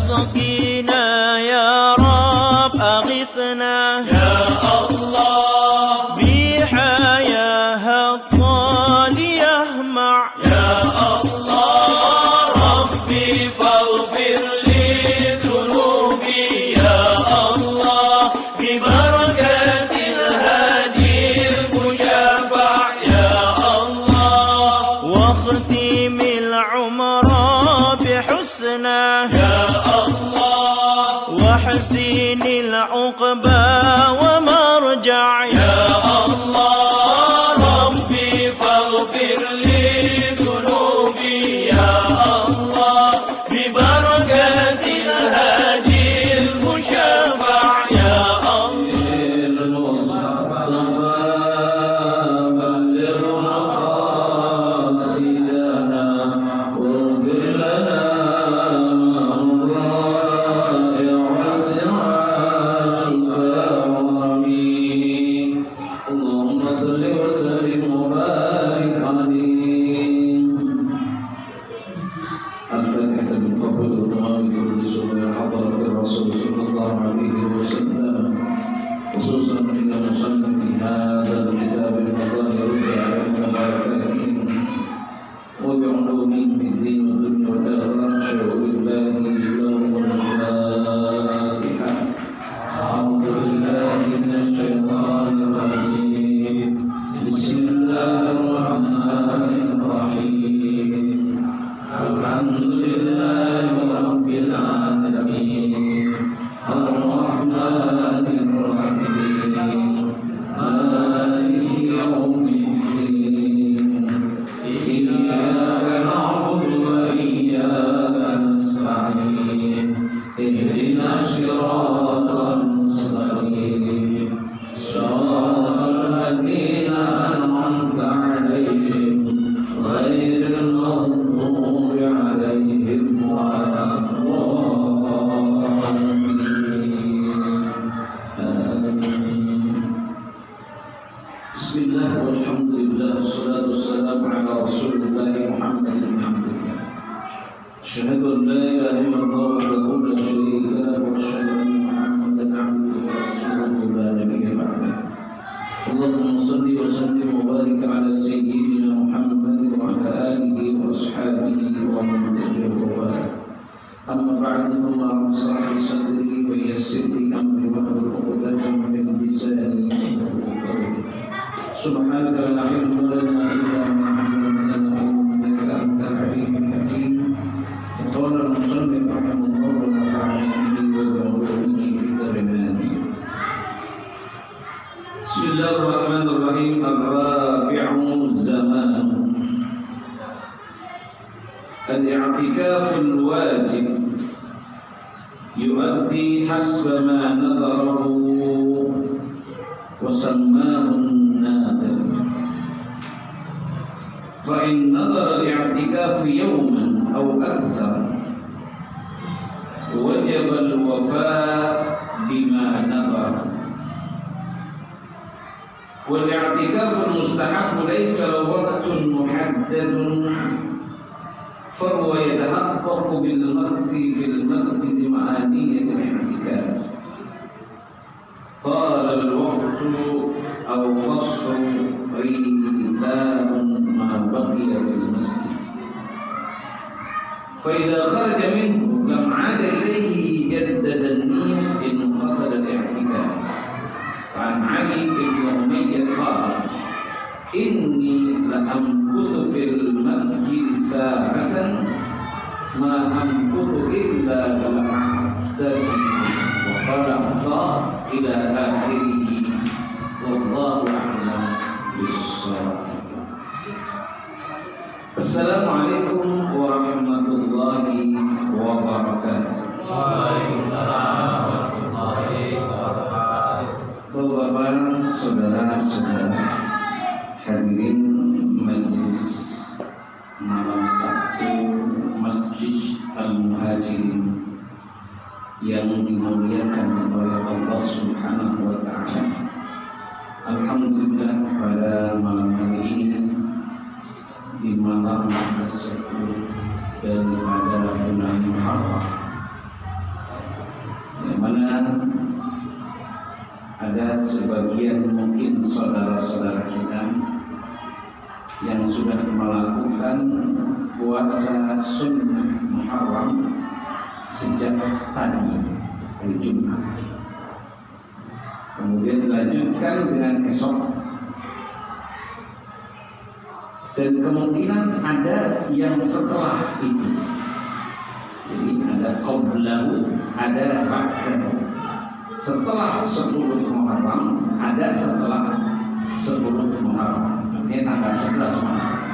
سقينا يا رب أغثنا يا الله بحياها الطال يهمع يا الله ربي فاغفر لي ذنوبي يا الله ببركة الهادي المشفع يا الله واختم العمر بحسنى يا الله وحسين العقبى ومرجع يا الله ربي فاغفر لي ذنوبي يا الله ببركة الهادي المشفع يا الله المصطفى بلغ مقاصدنا واغفر لنا ما مضى يا واسع الكرم اللهم صل وسلم وبارك عليه الفاتحة بالقبول وتمام القدس وحضرة الرسول صلى الله عليه وسلم خصوصا إلى مصنف هذا الكتاب المظاهر بعلم بركاتهم وبعلومهم في الدين والدنيا والآخرة شعور الله لهم الفاتحة أعوذ بالله من الشيطان الرجيم بسم الله الرحمن الرحيم الحمد لله رب العالمين الرحمن الرحيم مالك يوم الدين إياك نعبد وإياك نستعين اهدنا الصراط المستقيم صراط الذين أنعمت عليهم غير المغضوب عليهم ولا الضالين. بسم الله والحمد لله والصلاة والسلام على رسول الله محمد بن عبد الله. أشهد أن لا إله إلا الله وحده لا شريك له وأشهد أن محمدا عبده ورسوله لا نبي بعده. اللهم صل وسلم وبارك على سيدنا محمد وعلى آله وأصحابه ومن تبعهم. أما بعد ثم اشرح لي صدري ويسر لي أمري واحلل عقدة من لساني يفقهوا قولي. سبحانك لا علم لنا إلا ما علمتنا إنك أنت العليم الحكيم. قال المصنف رحمه الله ونفعني به وبعلومه في درماني. بسم الله الرحمن الرحيم. الرابع الزمان. الاعتكاف الواجب يؤدي حسب ما نظره وسماه النادر. فإن نظر الاعتكاف يوما أو أكثر وجب الوفاء بما نظر. والاعتكاف المستحب ليس له وقت محدد فهو يتحقق بالمكث في المسجد مع نية الاعتكاف. طال الوقت أو قصر إيثار ما بقي في المسجد. فإذا خرج منه لم عاد إليه جدد النية إن قصد الاعتكاف. عن علي بن أمية قال: إني لأمكث في المسجد ساعة ما أمكث إلا لأعتدي. وقال عطاء إلى آخره والله أعلم بالصواب. السلام عليكم ورحمة الله وبركاته. Waalaikumsalam warahmatullahi wabarakatuh. Bapak-bapak, saudara-saudara, hadirin majelis malam Sabtu Masjid Al-Muhajirin yang dimuliakan oleh Allah Subhanahu wa Ta'ala. Alhamdulillah, pada malam hari ini di malam ke-10 daripada bulan Muharram ada sebagian mungkin saudara-saudara kita yang sudah melakukan puasa sunnah Muharram sejak tadi hari Jumat, kemudian dilanjutkan dengan esok, dan kemungkinan ada yang setelah itu. Jadi ada qablahu, ada ba'dahu. Setelah 10 Muharram, ada setelah 10 Muharram. Ini tanggal 11 Muharram.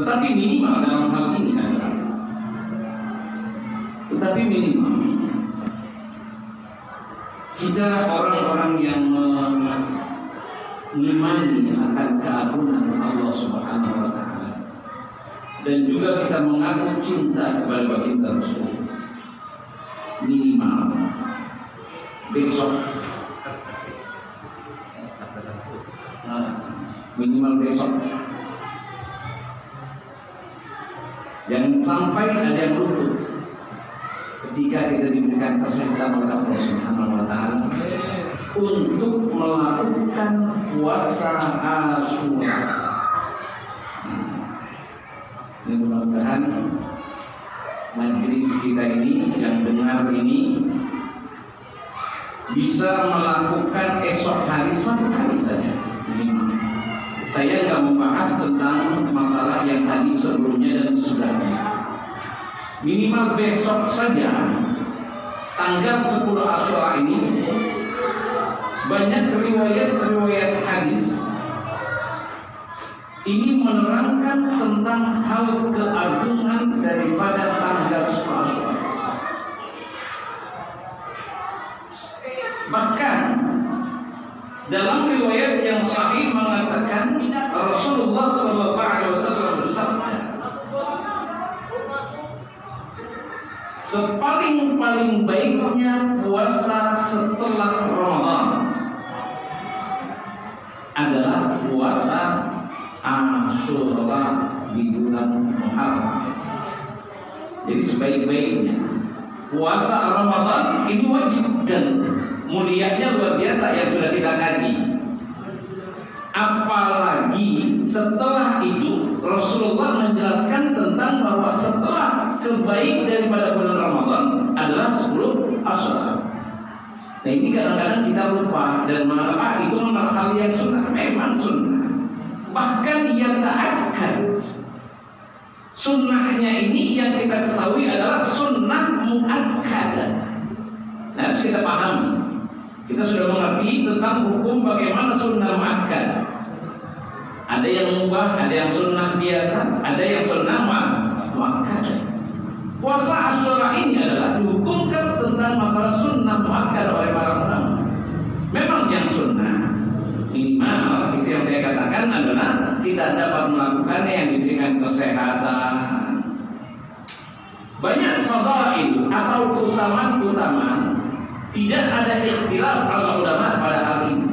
Tetapi minimal dalam hal ini adalah, kita orang-orang yang mengimani akan keagungan Allah Subhanahu wa Ta'ala, dan juga kita mengaku cinta kepada baginda Rasul, minimal besok, jangan sampai ada yang luput ketika kita diberikan kesehatan oleh Allah Subhanahu wa Ta'ala untuk melakukan puasa Asyura. Mudah-mudahan majelis kita ini yang dengar ini bisa melakukan esok hari satu kali saja. Saya nggak membahas tentang masalah yang tadi sebelumnya dan sesudahnya. Minimal besok saja, tanggal 10 Asyura ini, banyak riwayat hadis ini menerangkan tentang hal keagungan daripada tanggal 10 Asyura. Bahkan dalam riwayat yang sahih mengatakan Rasulullah SAW bersabda, sepaling-paling baiknya puasa setelah Ramadan adalah puasa Asyura di bulan Muharram. Jadi sebaik-baiknya puasa Ramadan ini wajib dan mulianya luar biasa yang sudah kita kaji. Apalagi setelah itu Rasulullah menjelaskan tentang bahwa setelah kebaik daripada bulan Ramadan adalah 10 Asyura. Nah ini kadang-kadang kita lupa dan menganggap itu memang hal yang sunnah. Memang sunnah, bahkan yang ta'akkad. Sunnahnya ini yang kita ketahui adalah sunnah mu'akkadah. Nah, harus kita pahami. Kita sudah mengerti tentang hukum bagaimana sunnah mu'akkad. Ada yang mubah, ada yang sunnah biasa, ada yang sunnah mu'akkad. Puasa Asyura ini adalah dihukumkan tentang masalah sunnah mu'akkad oleh para ulama. Memang yang sunnah minimal itu yang saya katakan adalah tidak dapat melakukannya yang diberikan kesehatan. Banyak fadail atau keutamaan-keutamaan tidak ada ikhtilaf para ulama pada hal ini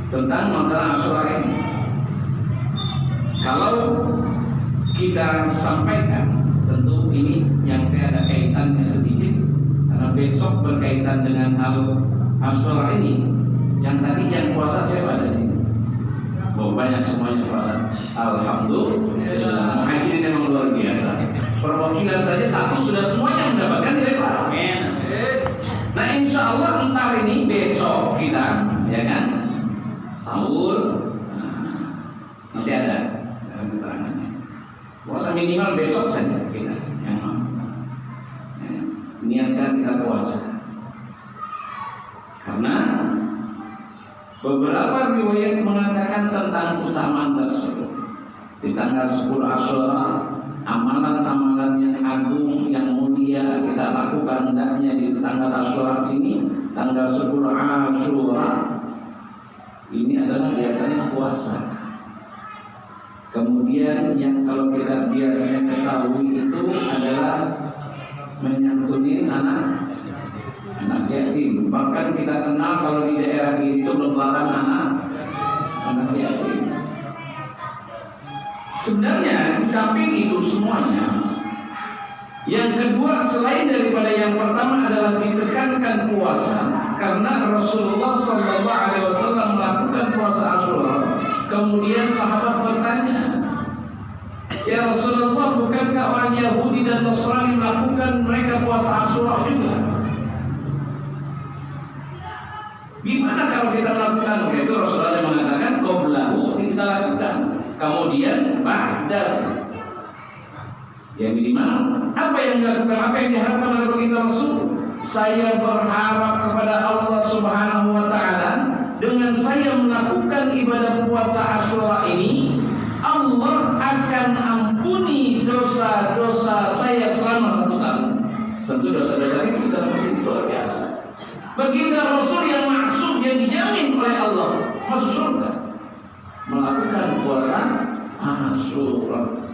tentang masalah Asyura ini. Kalau kita sampaikan, tentu ini yang saya ada kaitannya sedikit karena besok berkaitan dengan hal Asyura ini. Yang tadi yang puasa siapa ada di sini? Oh, banyak semuanya puasa. Alhamdulillah. Muhajirin memang luar biasa. Perwakilan saja satu sudah semuanya mendapatkan nilai pahala. Nah, insya Allah entar ini besok kita, ya kan, sahur. Nanti ada dalam keterangannya. Puasa minimal besok saja kita. Yang niatkan kita puasa. Karena beberapa riwayat mengatakan tentang keutamaan tersebut. Di tanggal 10 Asyura, amalan-amalan yang agung, yang mulia kita lakukan hendaknya di tanggal Asyura sini, tanggal 10 Asyura ini adalah kelihatannya puasa. Kemudian yang kalau kita biasanya ketahui itu adalah menyantunin anak yatim. Bahkan kita kenal kalau di daerah itu lebaran anak yatim. Sebenarnya di samping itu semuanya, Yang kedua, selain daripada yang pertama adalah ditekankan puasa, karena Rasulullah SAW melakukan puasa Asyura. Kemudian sahabat bertanya, ya Rasulullah, bukankah orang Yahudi dan Nasrani melakukan mereka puasa Asyura juga? Gimana kalau kita melakukan? Itu Rasulullah mengatakan, qoblahu, kita lakukan. Kemudian ba'da. Ya minimal apa yang dilakukan, apa yang diharapkan oleh baginda Rasul? Saya berharap kepada Allah Subhanahu wa taala, dengan saya melakukan ibadah puasa Asyura ini, Allah akan ampuni dosa-dosa saya selama 1 tahun. Tentu dosa-dosa itu kita mungkin luar biasa. Baginda Rasul yang maksum, yang dijamin oleh Allah masuk surga, melakukan puasa Asyura.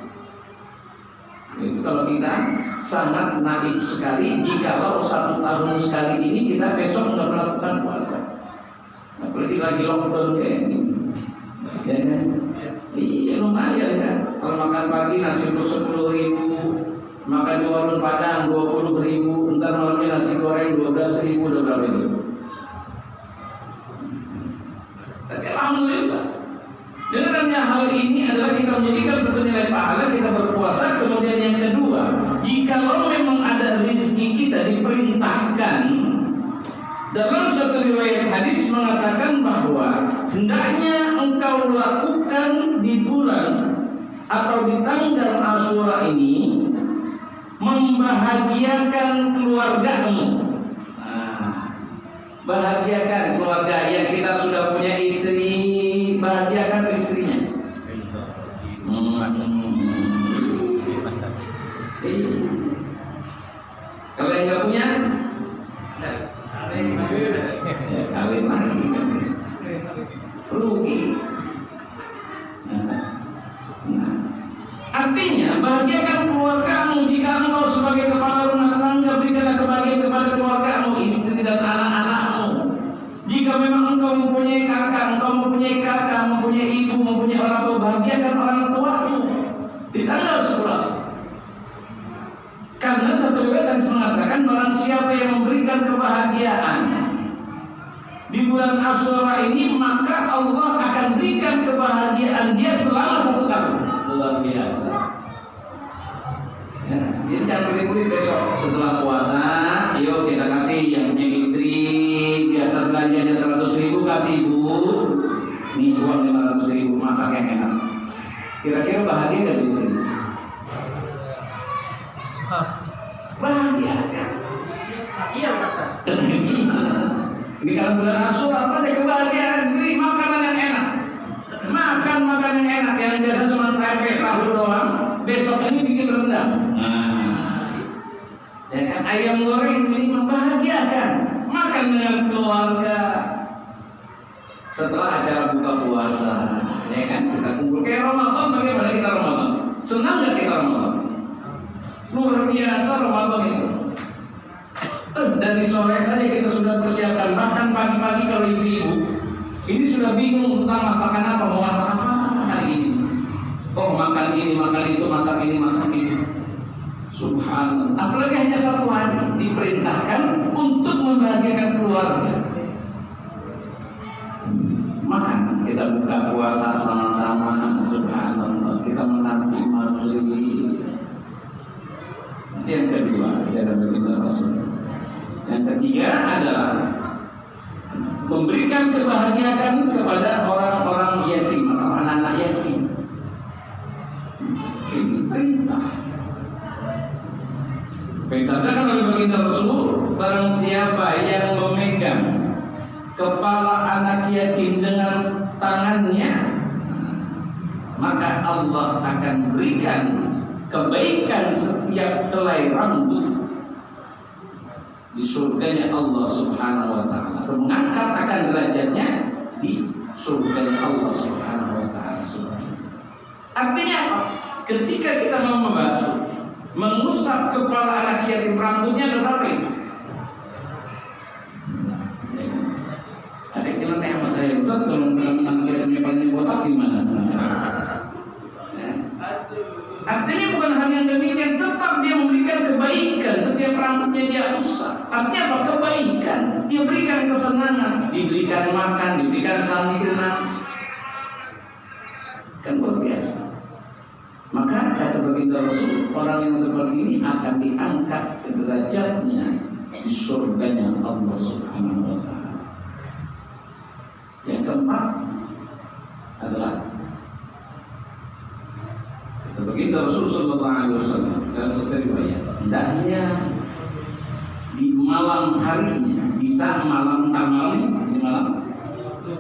Itu kalau kita sangat naif sekali jikalau 1 tahun sekali ini kita besok nggak melakukan puasa. Apalagi lagi lockdown kayak ini, ya kan? Iya lumayan kan. Kalau makan pagi nasi 10.000, makan di warung Padang 20.000, entar malamnya nasi goreng 12.000, udah berapa itu? Tapi alhamdulillah. Dengannya hal ini adalah kita menjadikan satu nilai pahala kita berpuasa. Kemudian yang kedua, jikalau memang ada rezeki kita diperintahkan, dalam satu riwayat hadis mengatakan bahwa hendaknya engkau lakukan di bulan atau di tanggal Asyura ini membahagiakan keluargamu. Bahagiakan keluarga yang kita sudah punya istri, bahagiakan istrinya. Kalau yang nggak punya, kawin lagi, rugi. Artinya bahagiakan keluargamu. Jika engkau sebagai kepala rumah tangga, berikanlah kebahagiaan kepada keluargamu, istri dan anak-anakmu. Jika memang engkau mempunyai kakak, mempunyai ibu, mempunyai orang tua, bahagiakan orang tuamu di tanggal 11. Karena satu riwayat mengatakan barang siapa yang memberikan kebahagiaan di bulan Asyura ini, maka Allah akan berikan kebahagiaan dia selama 1 tahun. Luar biasa. Ya, jadi jangan pilih-pilih besok setelah puasa, yuk kita kasih yang punya istri, biasa belanjanya 100.000, kasih ibu, nih uang 500.000, masak yang enak. Kira-kira bahagia gak istri? Bahagia kan? Iya kata. Ini kalau bulan Asyura saja kebahagiaan, beli makanan yang enak. Makan makanan yang enak, yang biasa cuma tempe tahu doang, besok ini bikin rendang. Ya kan, ayam goreng ini membahagiakan, makan dengan keluarga. Setelah acara buka puasa, ya kan, kita kumpul kayak Ramadan. Bagaimana kita Ramadan? Senang nggak kita Ramadan? Luar biasa Ramadan itu. Dari sore saja kita sudah persiapkan, bahkan pagi-pagi kalau ibu-ibu ini sudah bingung tentang masakan apa, mau masak apa hari ini. Oh makan ini, makan itu, masak ini, masak itu. Subhanallah. Apalagi hanya 1 hari diperintahkan untuk membahagiakan keluarga. Makan, kita buka puasa sama-sama. Subhanallah. Kita menanti maghrib. Itu yang kedua dari baginda Rasul. Yang ketiga adalah memberikan kebahagiaan kepada orang-orang yatim atau anak-anak yatim. Ini perintah. Disabdakan oleh baginda Rasul, barang siapa yang memegang kepala anak yatim dengan tangannya, maka Allah akan berikan kebaikan setiap helai rambut di surganya Allah Subhanahu wa taala, atau mengangkat akan derajatnya di surganya Allah Subhanahu wa taala. Artinya apa? Ketika kita mau membasuh, mengusap kepala anak yatim, rambutnya ada berapa itu? Ada yang bilang sama saya, Ustaz, kalau anak yatimnya banyak botak gimana? Artinya bukan hal yang demikian, tetap dia memberikan kebaikan diberikan makan, diberikan santunan, kan luar biasa. Maka kata baginda Rasul, orang yang seperti ini akan diangkat derajatnya di surganya Allah Subhanahu wa Ta'ala. Yang keempat adalah kata baginda Rasul sallallahu alaihi wasallam dalam satu riwayat, hendaknya di malam harinya, bisa malam tamalnya, di malam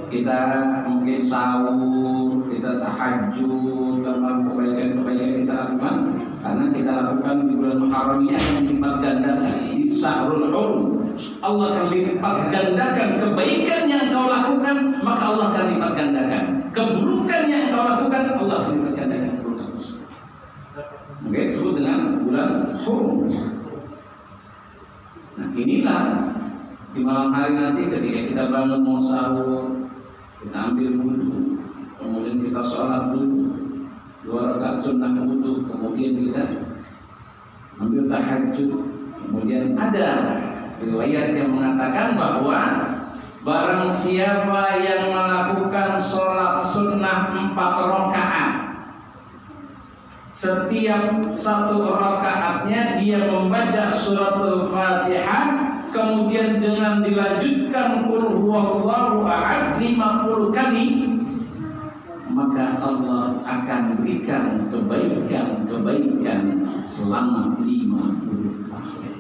kita mungkin sahur, kita tahajud, dalam kebaikan-kebaikan kita lakukan, karena kita lakukan di bulan Muharram ini akan dilipat gandakan di Syahrul Hurum. Allah akan lipat gandakan kebaikan yang kau lakukan, maka Allah akan lipat gandakan keburukan yang kau lakukan, Allah akan lipat gandakan keburukan tersebut. Oke, disebut dengan bulan Hurum. Nah, inilah di malam hari nanti ketika kita bangun mau sahur, kita ambil wudu, kemudian kita sholat dulu 2 rakaat sunnah wudu, kemudian kita ambil tahajud. Kemudian ada riwayat yang mengatakan bahwa barang siapa yang melakukan sholat sunnah 4 rakaat, setiap 1 rakaatnya dia membaca suratul Fatihah, kemudian dengan dilanjutkan qul huwallahu ahad 50 kali, maka Allah akan berikan kebaikan selama 50 tahun.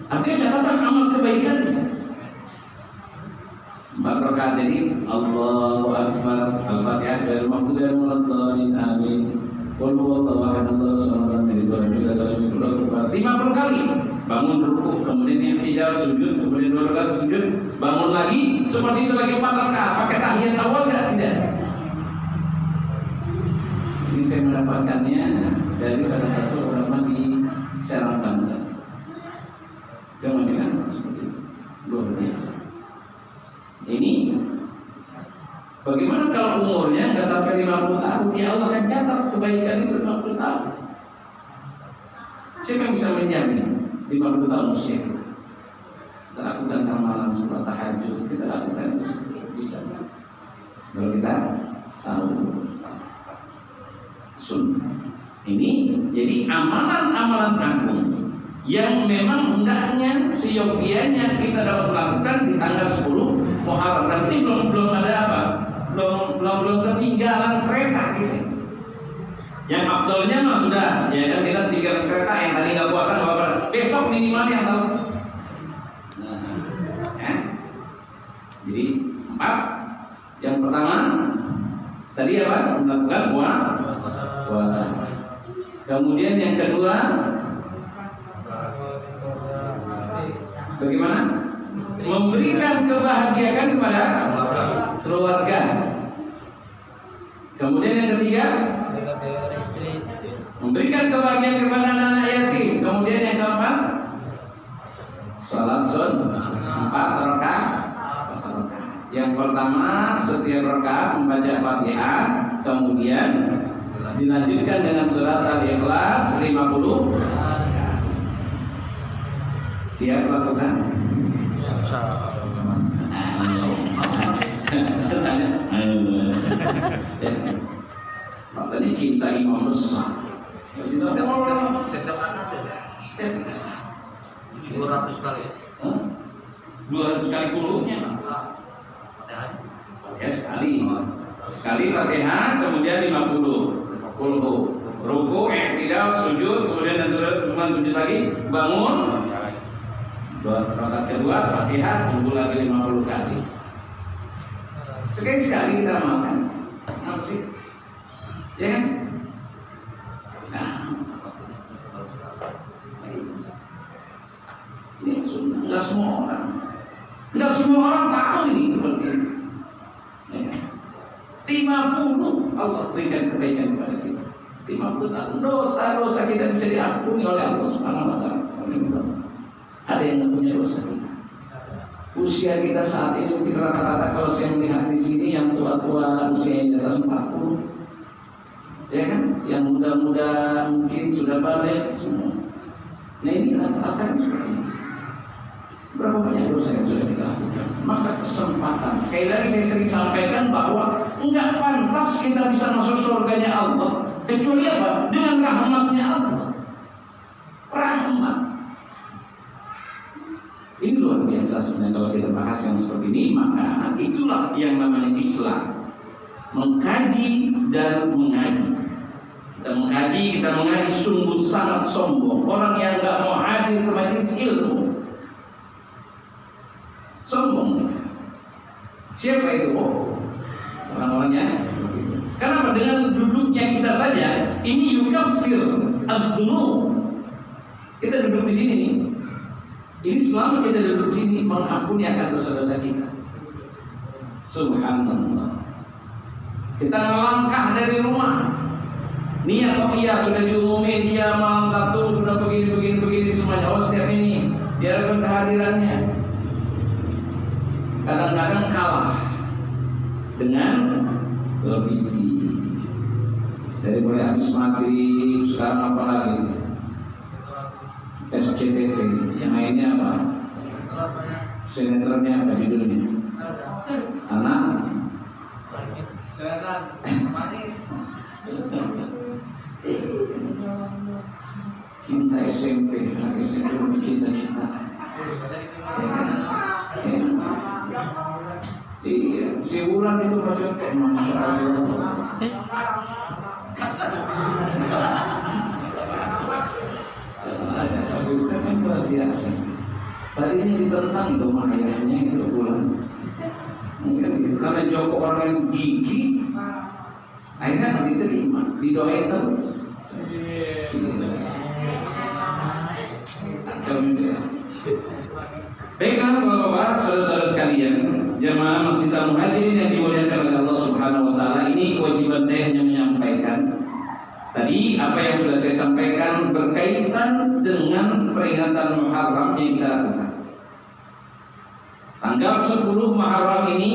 Artinya catatan amal kebaikannya 4 rakaat ini. Allahu Akbar, Al-Fatihah dari maghfiril lil amin. Qul huwallahu ahad Allahu samad lam yalid walam yulad walam yakul lahu kufuwan ahad. 50 kali. Bangun rukuk, kemudian i'tidal sujud, kemudian 2 rakaat sujud, bangun lagi, seperti itu lagi 4 rakaat. Pakai tahiyat awal enggak? Tidak. Ini saya mendapatkannya dari salah satu ulama di Serang, Banten. Dia mengatakan seperti itu. Luar biasa. Ini bagaimana kalau umurnya nggak sampai 50 tahun? Ya Allah akan catat kebaikan itu 50 tahun. Siapa yang bisa menjamin 50 tahun usia kita? Kita lakukan amalan seperti tahajud, kita lakukan itu bisa. Kalau kita sahur sunnah. Ini jadi amalan-amalan agung yang memang hendaknya seyogianya kita dapat melakukan di tanggal 10 Muharram. Berarti belum ada apa? Belum ketinggalan kereta gitu. Yang afdolnya mah sudah, ya kan, kita ketinggalan kereta. Yang tadi nggak puasa nggak apa-apa. Besok minimal yang tahu. Nah, jadi 4. Yang pertama tadi apa? Melakukan puasa. Kemudian yang kedua, bagaimana? Memberikan kebahagiaan kepada keluarga. Kemudian yang ketiga, memberikan kebahagiaan kepada anak yatim. Kemudian yang keempat, salat sunnah 4 rakaat. Yang pertama, setiap rakaat membaca Fatihah, kemudian dilanjutkan dengan surat Al-Ikhlas 50. Siap lakukan? Katanya cinta imam besar. Setiap anak ada. 200 kali. 200 kali puluhnya. Ya sekali Fatihah, kemudian 50 ruku, i'tidal, sujud, kemudian cuma sujud lagi, bangun, 2 rakaat kedua, Fatihah, tunggu lagi 50 kali. Sekali kita makan, apa sih? Ya kan? Nah, ini sunnah. Nggak semua orang tahu ini seperti ini. Ya. 50 Allah berikan kebaikan kepada kita. 50 tahun dosa-dosa kita bisa diampuni oleh Allah Subhanahu wa Ta'ala. Ada yang nggak punya dosa kita. Usia kita saat ini mungkin rata-rata kalau saya melihat di sini yang tua-tua usianya di atas 40, ya kan? Yang muda-muda mungkin sudah balik semua. Nah ini rata-rata seperti itu. Berapa banyak dosa yang sudah kita lakukan? Maka kesempatan, sekali lagi saya sering sampaikan bahwa enggak pantas kita bisa masuk surganya Allah kecuali apa? Dengan rahmatnya Allah. Rahmat. Ini luar biasa sebenarnya kalau kita bahas yang seperti ini. Maka itulah yang namanya Islam, mengkaji dan mengaji. Kita mengaji sungguh sangat sombong. Orang yang enggak mau hadir ke majelis ilmu sombong. Siapa itu? Orang-orangnya seperti itu. Kenapa? Dengan duduknya kita saja ini yukaffir ad-dzunub. Kita duduk di sini nih. Ini selama kita duduk di sini mengampuni akan dosa-dosa kita. Subhanallah. Kita melangkah dari rumah. Niat oh iya sudah diumumin dia malam satu sudah begini semuanya. Oh setiap ini diharapkan kehadirannya. Kadang-kadang kalah dengan televisi. Dari mulai habis maghrib sekarang apa lagi? SCTV. Yang lainnya apa? Sinetronnya apa judulnya? Anak cinta SMP, anak SMP punya cita-cita. Iya, si Wulan itu macam Masya Allah. Ada tapi bukan kan luar biasa. Tadinya ditentang itu ayahnya itu Wulan. Mungkin gitu karena Joko orang yang gigi, akhirnya diterima, didoain terus. Baiklah Bapak-bapak, saudara-saudara sekalian, jemaah Masjid Al-Muhajirin yang dimuliakan oleh Allah Subhanahu wa taala, ini kewajiban saya hanya menyampaikan. Tadi apa yang sudah saya sampaikan berkaitan dengan peringatan Muharram yang kita lakukan. Tanggal 10 Muharram ini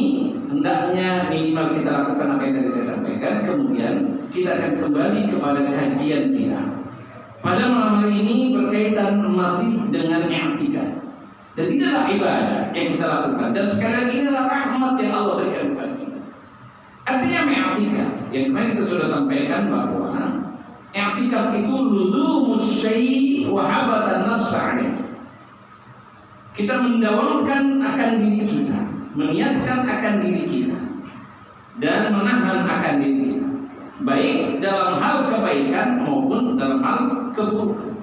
hendaknya minimal kita lakukan apa yang tadi saya sampaikan. Kemudian kita akan kembali kepada kajian kita. Pada malam hari ini berkaitan masih dengan i'tikaf. Dan inilah ibadah yang kita lakukan. Dan sekalian inilah rahmat yang Allah berikan kepada kita. Artinya i'tikaf, yang kemarin kita sudah sampaikan bahwa i'tikaf itu luzumus syai' wa habasan nafs 'alaihi. Kita mendawamkan akan diri kita, meniatkan akan diri kita, dan menahan akan diri kita, baik dalam hal kebaikan maupun dalam hal keburukan.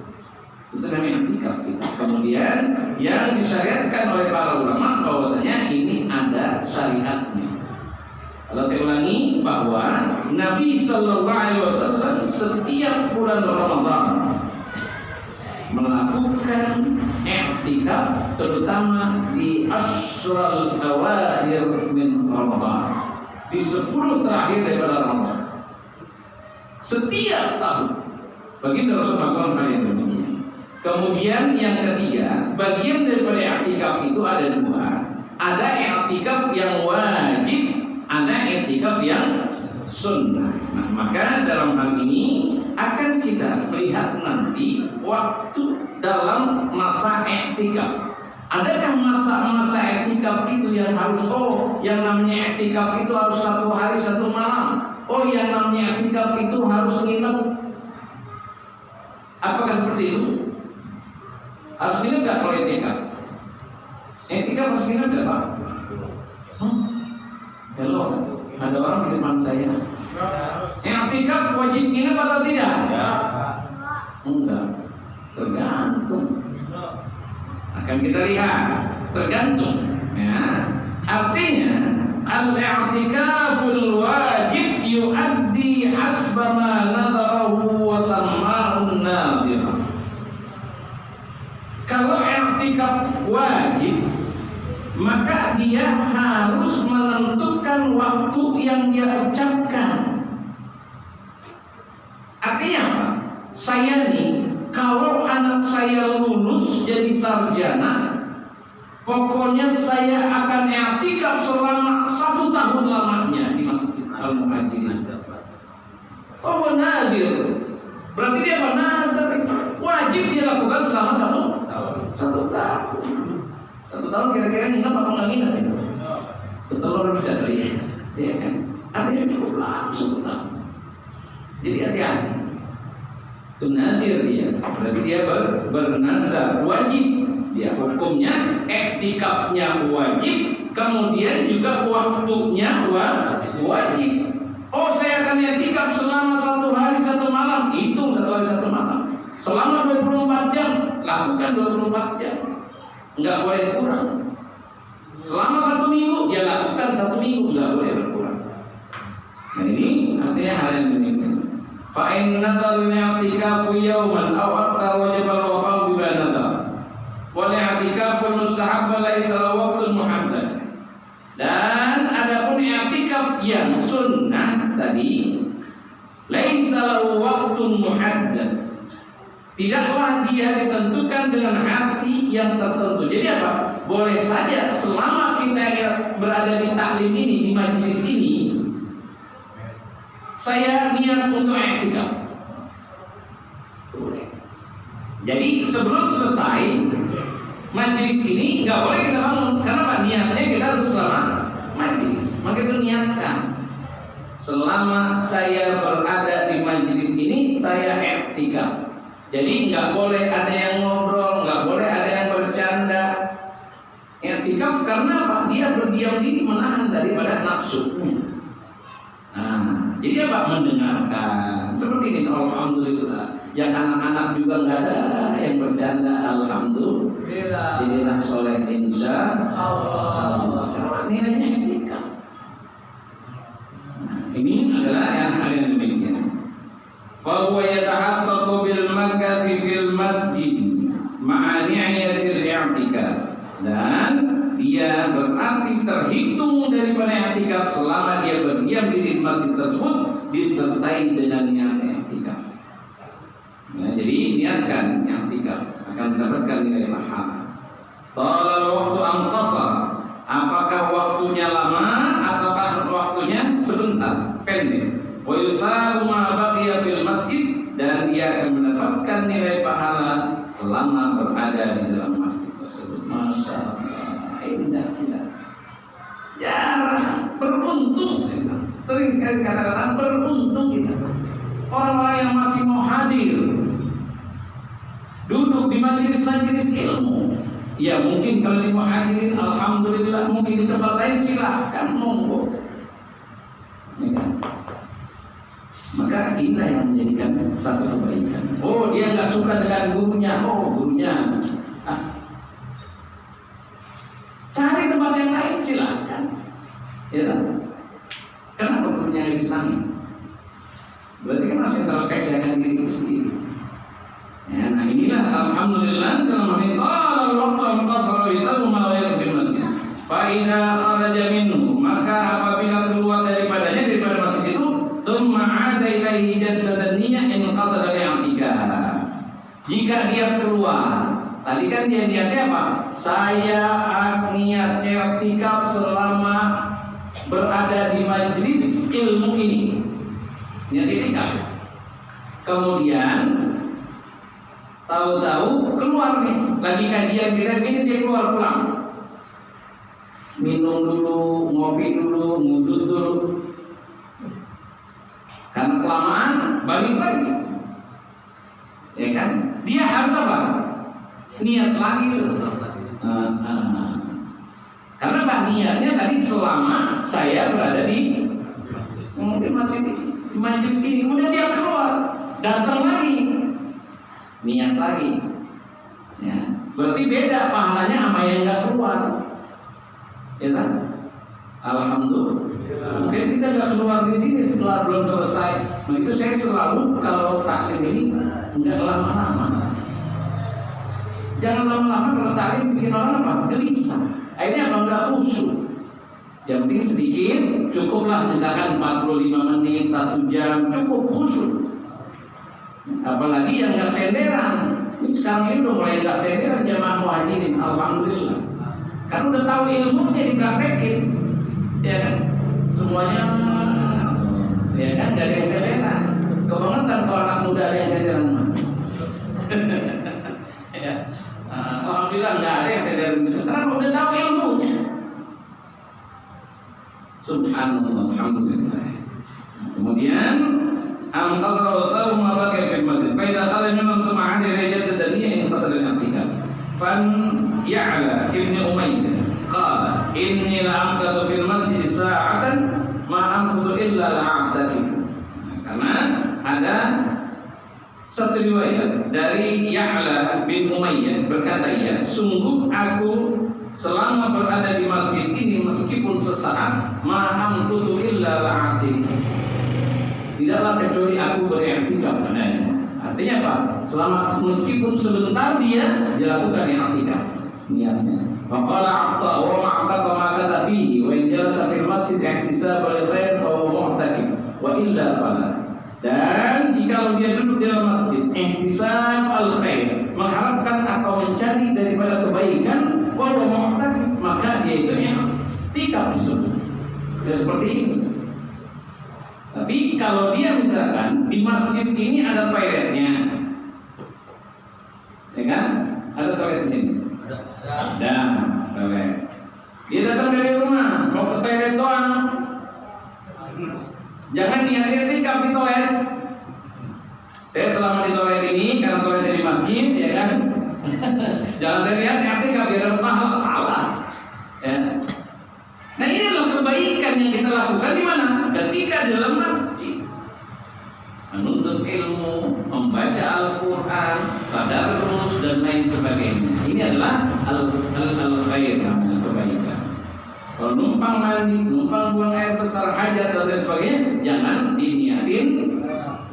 Itu namanya i'tikaf kita. Kemudian yang disyariatkan oleh para ulama bahwasanya ini ada syariatnya. Kalau saya ulangi bahwa Nabi Sallallahu Alaihi Wasallam setiap bulan Ramadan melakukan i'tikaf, terutama di ashrul awakhir min Ramadan, di 10 terakhir daripada Ramadan. Setiap tahun baginda Rasul melakukan hal yang demikian. Kemudian yang ketiga, bagian daripada i'tikaf itu ada dua. Ada i'tikaf yang wajib, ada i'tikaf yang sunnah. Nah, maka dalam hal ini akan kita melihat nanti waktu dalam masa i'tikaf. Adakah masa-masa i'tikaf itu yang harus yang namanya i'tikaf itu harus 1 hari 1 malam. Yang namanya i'tikaf itu harus nginep. Apakah seperti itu? Harus nginep gak kalau i'tikaf? I'tikaf harus nginep gak Pak? Hello, ada orang di depan saya. I'tikaf wajib nginep atau tidak? Enggak, tergantung. Akan kita lihat, tergantung. Ya. Artinya al-i'tikaful wajib yu'addi hasba ma nadarahu wa sama'un nadhira. Kalau i'tikaf wajib, maka dia harus menentukan waktu yang dia ucapkan. Artinya apa? Saya nih, kalau anak saya lulus jadi sarjana, pokoknya saya akan i'tikaf selama 1 tahun lamanya di Masjid Al-Muhajirin. Fahuwa nadir. Berarti dia apa? Nadir. Wajib dia lakukan selama 1 tahun. 1 tahun kira-kira nginep apa nggak nginep ya? Bertelur bisa kali ya kan? Artinya cukup lama 1 tahun. Jadi hati-hati. Itu nadir dia, berarti dia bernazar wajib. Dia hukumnya iktikafnya wajib, kemudian juga waktunya wajib. Oh, saya akan iktikaf selama 1 hari 1 malam, itu 1 hari 1 malam. Selama 24 jam, lakukan 24 jam. Enggak boleh kurang. Selama 1 minggu, dia lakukan 1 minggu, enggak boleh berkurang. Nah ini artinya hal yang demikian. Fa in nadal i'tikafu yawman aw akthar wajib al-wafa'u bi nadal. Wal i'tikafu mustahab laisa lahu waqtun muhaddad. Dan adapun i'tikaf yang sunnah tadi laisa lahu waqtun muhaddad. Tidaklah dia ditentukan dengan hati yang tertentu. Jadi apa? Boleh saja selama kita berada di taklim ini, di majelis ini, saya niat untuk i'tikaf. Jadi sebelum selesai majelis ini nggak boleh kita bangun. Karena apa? Niatnya kita harus selama majelis. Maka itu niatkan. Selama saya berada di majelis ini, saya i'tikaf. Jadi nggak boleh ada yang ngobrol, nggak boleh ada yang bercanda. I'tikaf karena apa? Dia berdiam diri menahan daripada nafsunya. Nah, jadi apa? Mendengarkan. Seperti ini, alhamdulillah. Yang anak-anak juga nggak ada yang bercanda, alhamdulillah. Jadi anak soleh insya Allah. Karena nilainya i'tikaf. Nah, ini adalah yang demikian. Fahuwa yatahaqqaqu bil makati fil masjid ma'a ni'yatil i'tikaf. Dan dia berarti terhitung daripada i'tikaf selama dia berdiam diri di masjid tersebut disertai dengan niat i'tikaf. Nah, jadi niatkan i'tikaf akan mendapatkan nilai pahala. Talal waktu amqasar, apakah waktunya lama ataukah waktunya sebentar, pendek. Wa yuthabu ma baqiya fil masjid, dan dia akan mendapatkan nilai pahala selama berada di dalam masjid tersebut. Masya Allah, indah kita. Jarang, beruntung saya bilang. Sering sekali kata-kata beruntung kita. Orang-orang yang masih mau hadir, duduk di majelis-majelis ilmu. Ya mungkin kalau mau hadirin, alhamdulillah. Mungkin di tempat lain silahkan monggo. Ya kan? Maka inilah yang menjadikan satu kebaikan. Oh, dia nggak suka dengan gurunya. Oh, gurunya. Cari tempat yang lain silakan. Ya kan? Kenapa gurunya Islami? Berarti kan harus kita sayangkan diri kita sendiri. Ya, nah inilah alhamdulillah dalam meminta waktu al-qasr itu memawai di masjid. Fa idza kharaja minhu, maka apabila keluar daripadanya daripada masjid itu, thumma 'ada ilaihi jaddatan niyyah in qasada bi'tikaf. Jika dia keluar, tadi kan dia niatnya apa? Saya niat i'tikaf selama berada di majelis ilmu ini. Niat i'tikaf. Kemudian tahu-tahu keluar nih, lagi kajian kita gini, dia keluar pulang. Minum dulu, ngopi dulu, ngudut dulu. Karena kelamaan balik lagi. Ya kan? Dia harus apa? Niat lagi dulu. Karena apa? Niatnya tadi selama saya berada di mungkin masih di majelis ini, kemudian dia keluar, datang lagi, niat lagi. Ya, berarti beda pahalanya sama yang nggak keluar. Ya kan? Alhamdulillah. Mungkin kita nggak keluar di sini setelah belum selesai. Nah, itu saya selalu kalau taklim ini nggak lama-lama. Jangan lama-lama kalau taklim bikin orang apa? Gelisah. Akhirnya apa? Nggak khusyuk. Yang penting sedikit, cukuplah misalkan 45 menit, 1 jam, cukup khusyuk. Apalagi yang nggak senderan. Ini sekarang ini udah mulai nggak senderan jamaah muhajirin, alhamdulillah. Karena udah tahu ilmunya dipraktekin, ya kan? Semuanya, ya kan? Dari yang senderan. Kebangetan kalau anak muda ada yang senderan mah. Ya, Alhamdulillah nggak ada yang sadar begitu karena udah tahu ilmunya. Subhanallah, alhamdulillah. Kemudian amqasar wa tharu ma baqiya fil masjid fa idza khala minhum tama'an ila jaddataniya in qasara al-i'tikaf fan ya'la ibn umayyah qala inni la amqatu fil masjid sa'atan ma amqatu illa la'a'takif. Karena ada satu riwayat dari Ya'la bin Umayyah berkata, ya, sungguh aku selama berada di masjid ini meskipun sesaat, ma'am kutu illa la'atik, tidaklah kecuali aku beriktikaf padanya. Artinya apa? Selama meskipun sebentar dia lakukan i'tikaf niatnya. Faqala 'atta wa ma'taqa ma kata fihi wa in jalasa fil masjid ihtisaban li khair fa huwa mu'takif wa illa fala. Dan jika dia duduk di dalam masjid ihtisab al-khair, mengharapkan atau mencari daripada kebaikan, fa huwa mu'takif, maka dia itu i'tikaf tersebut. Ya seperti ini. Tapi kalau dia misalkan di masjid ini ada toiletnya, ya kan? Ada toilet di sini. Ada toilet. Dia datang dari rumah mau ke toilet doang. Jangan niat i'tikaf di toilet. Saya selama di toilet ini karena toiletnya di masjid, ya kan? Jangan saya lihat i'tikaf biar pahala, salah. Ya. Nah, ini adalah kebaikan yang kita lakukan di mana? Ketika di dalam masjid. Menuntut ilmu, membaca Al-Quran, tadarus dan lain sebagainya. Ini adalah al-khair, namanya kebaikan. Kalau numpang mandi, numpang buang air besar, hajat dan lain sebagainya, jangan diniatin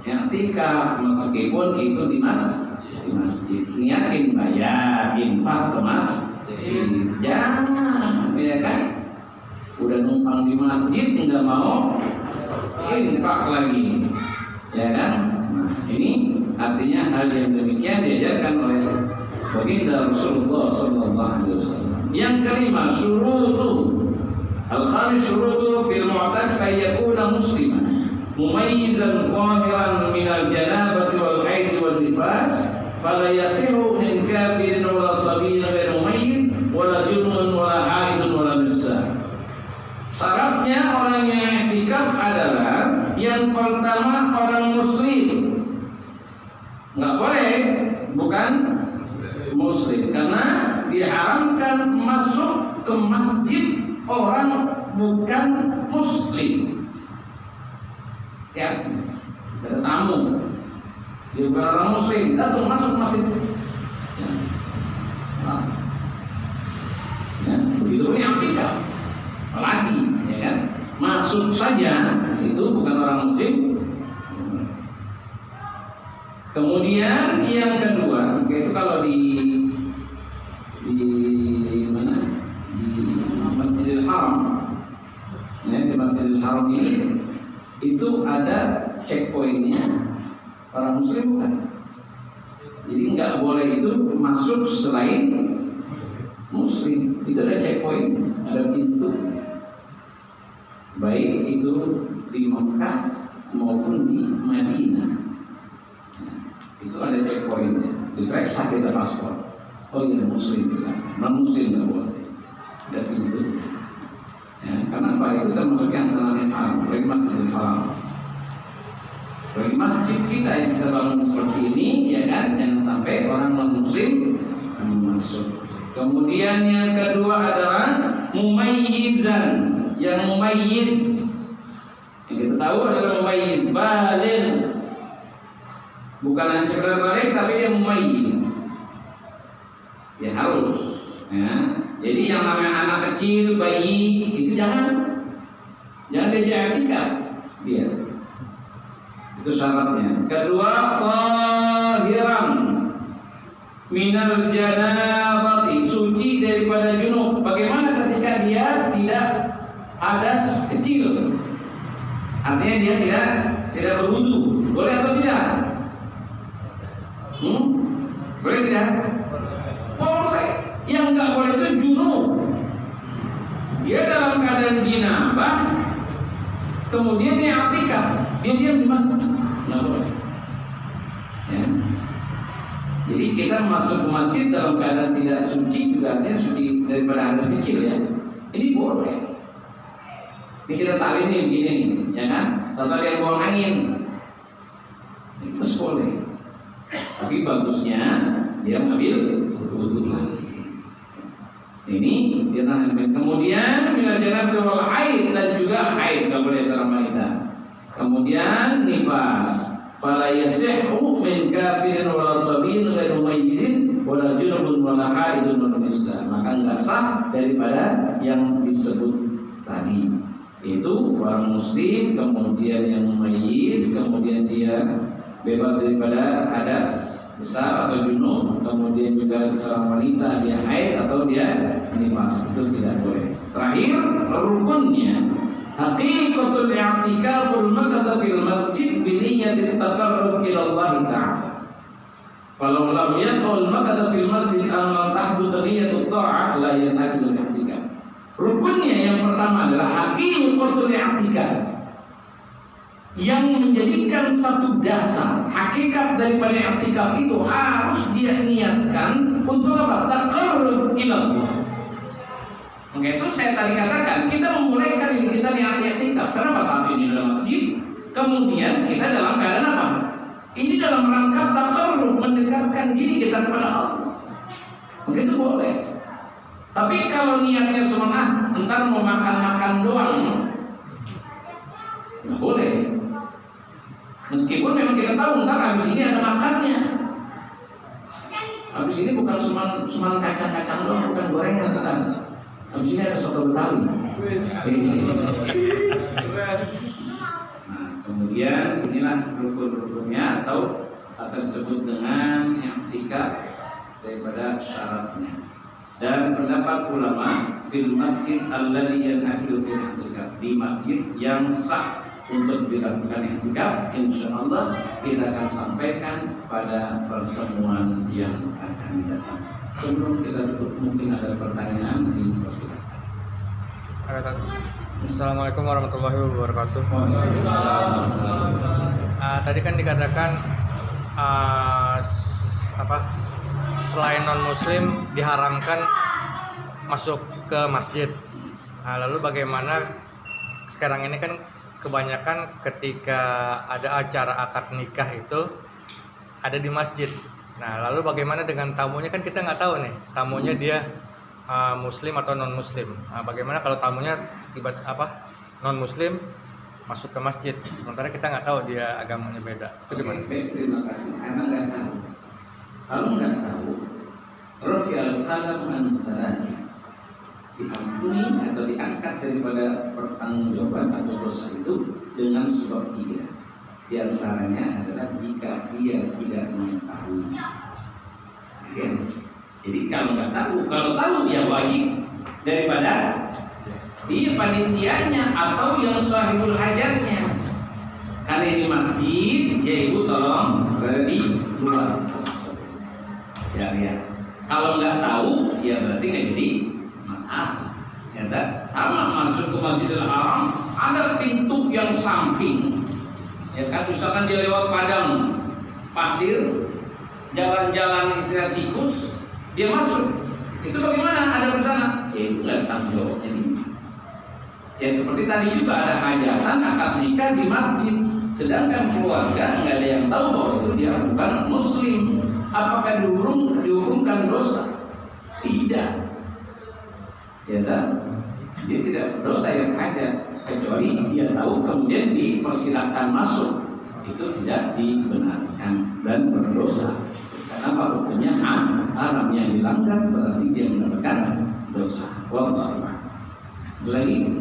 i'tikaf meskipun itu di masjid. Niatin bayar infak ke masjid. Jangan, ya kan? Udah numpang di masjid nggak mau infak lagi, ya kan? Nah, ini artinya hal yang demikian diajarkan oleh baginda Rasulullah SAW. Yang kelima, syurutu al-khamis syurutu fil mu'takif ay yakuna musliman mumayyizan qahiran min al-janabati wal haid wal nifas fala yasiru min kafirin wala sabiyin ghairu mumayyiz wala junun wala haidun wala nisa. Syaratnya orang yang i'tikaf adalah yang pertama orang muslim. Nggak boleh bukan muslim karena diharamkan masuk ke masjid orang bukan muslim. Hati-hati, ada tamu dia bukan orang muslim datang masuk masjid. Ya, begitu ini i'tikaf. Lagi, ya kan? Masuk saja itu bukan orang muslim. Kemudian yang kedua, yaitu kalau di mana? Di Masjidil Haram. Ya, di Masjidil Haram ini itu ada checkpointnya orang muslim bukan? Jadi nggak boleh itu masuk selain muslim. Itu ada checkpoint, ada pintu. Baik itu di Mekah maupun di Madinah. Nah, itu ada checkpointnya. Diperiksa kita paspor. Oh iya muslim, non muslim nggak boleh. Ada pintu. Ya, karena apa? Itu termasuk yang terlalu haram. Bagi Masjidil Haram. Bagi masjid kita yang kita bangun seperti ini, ya kan? Jangan sampai orang non muslim masuk. Kemudian yang kedua adalah mumayyizan. Yang mumayyiz, yang kita tahu adalah mumayyiz, baligh, bukan hanya sekedar baligh tapi dia mumayyiz, ya harus, ya. Jadi yang namanya anak kecil, bayi itu jangan dia i'tikaf dia, itu syaratnya. Kedua, tahiran minal janabati, suci daripada junub. Bagaimana ketika dia tidak hadas kecil, artinya dia tidak berwudu, boleh atau tidak? Boleh tidak? Boleh. Yang nggak boleh itu junub. Dia dalam keadaan jinabah, kemudian dia i'tikaf, dia diam di masjid, nggak boleh. Ya. Jadi kita masuk ke masjid dalam keadaan tidak suci juga artinya suci daripada hadas kecil ya. Ini boleh. Ini kita tahu ini begini, ya kan? Atau dia buang angin, itu boleh. Tapi bagusnya dia mengambil wudhu lagi. Ini dia tanamkan. Kemudian bila janabah wal haid dan juga haid nggak boleh seorang wanita. Kemudian nifas, fala yasihhu min kafirin wala sabiin ghairu mayyizin wala junubun wala haidun wala muslim. Maka nggak sah daripada yang disebut tadi. Itu orang muslim, kemudian yang mayyiz, kemudian dia bebas daripada hadas besar atau junub, kemudian juga seorang wanita dia haid atau dia nifas, itu tidak boleh. Terakhir rukunnya haqiqatul i'tikaful makata fil masjid bi niyyatit taqarrub ila Allah ta'ala. Falau lam yaqul makata fil masjid am tahbut niyyatut ta'ah la yanaqidul i'tikaf. Rukunnya yang pertama adalah haqiqatul i'tikaf, yang menjadikan satu dasar hakikat daripada i'tikaf itu harus dia niatkan untuk apa? Taqarrub ila Allah. Maka itu saya tadi katakan kita membolehkan ini kita niat i'tikaf. Kenapa saat ini dalam masjid? Kemudian kita dalam keadaan apa? Ini dalam rangka taqarrub, mendekatkan diri kita kepada Allah. Maka itu boleh. Tapi kalau niatnya sunnah, entar mau makan-makan doang, nggak boleh. Meskipun memang kita tahu ntar habis ini ada makannya. Habis ini bukan cuma kacang-kacang doang, bukan gorengan, bukan. Habis ini ada soto Betawi. Nah, kemudian inilah rukun-rukunnya atau disebut dengan i'tikaf daripada syaratnya. Dan pendapat ulama fil masjid alladzi yanhaqidu fil i'tikaf, di masjid yang sah untuk dilakukan i'tikaf, insyaallah kita akan sampaikan pada pertemuan yang akan datang. Sebelum kita tutup mungkin ada pertanyaan, dipersilakan. Assalamualaikum warahmatullahi wabarakatuh. Tadi kan dikatakan selain non muslim diharamkan masuk ke masjid. Lalu bagaimana sekarang ini kan kebanyakan ketika ada acara akad nikah itu ada di masjid. Nah, lalu bagaimana dengan tamunya, kan kita nggak tahu nih tamunya dia muslim atau non muslim. Nah, bagaimana kalau tamunya non muslim masuk ke masjid, sementara kita nggak tahu dia agamanya beda. Itu gimana? Terima kasih. Karena nggak tahu. Kalau nggak tahu, rafi'al qalam an thalatha, diampuni atau diangkat daripada pertanggungjawaban atau dosa itu dengan sebab 3. Di antaranya adalah jika dia tidak mengetahui. Oke. Jadi kalau nggak tahu, kalau tahu dia wajib daripada dia panitianya atau yang sahibul hajatnya. Karena ini masjid, ya ibu tolong di luar tersebut. Ya. Kalau nggak tahu, ya berarti nggak jadi masalah. Ya, sama masuk ke Masjidil Haram, ada pintu yang samping. Ya kan, misalkan dia lewat padang pasir, jalan-jalan istilah tikus, dia masuk. Itu bagaimana? Ada bersama? Ya itu nggak tanggung jawabnya. Ya seperti tadi juga ada hajatan akad nikah di masjid, sedangkan keluarga nggak ada yang tahu bahwa itu dia bukan muslim. Apakah dihukumkan dosa? Tidak. Ya kan? Dia tidak berdosa yang ada, kecuali dia tahu kemudian dipersilakan masuk, itu tidak dibenarkan dan berdosa. Karena hukumnya haram, yang dilanggar berarti dia mendapatkan dosa. Wallahu a'lam. Lagi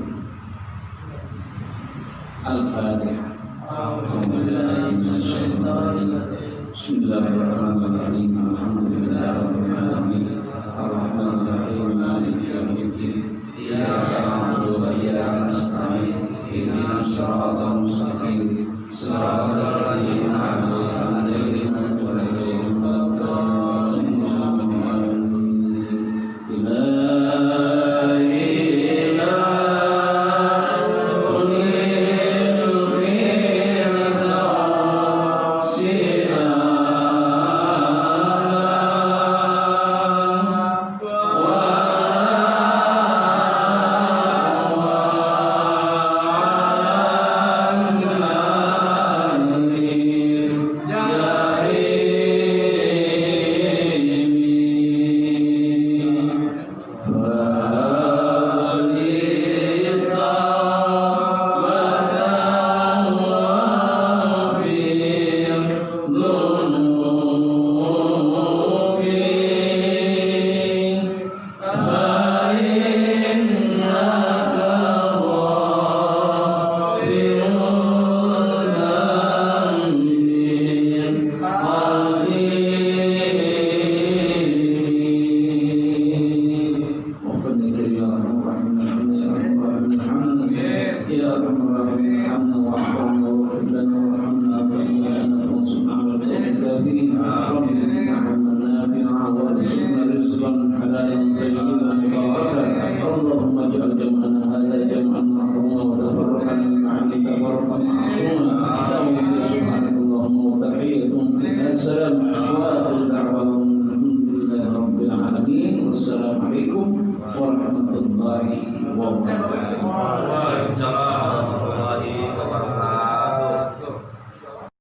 Al-Fatihah. Bismillahirrahmanirrahim. Alhamdulillahirabbil alamin. Ar-Rahmanir Rahim. Maliki yaumiddin. Iyyaka na'budu wa iyyaka nasta'in. Ihdinas siratal mustaqim. Siratal ladzina an'amta 'alaihim ghairil maghdubi 'alaihim waladdallin. رزقا حلالا طيبا مباركا اللهم اجعل جمعنا هذا جمعا مرحوما وتفرقنا من بعده تفرقا معصوما اللهم سبحانك اللهم وتحيتهم فيها السلام واخر دعواهم الحمد لله رب العالمين والسلام عليكم ورحمه الله وبركاته. Waalaikumsalam warahmatullahi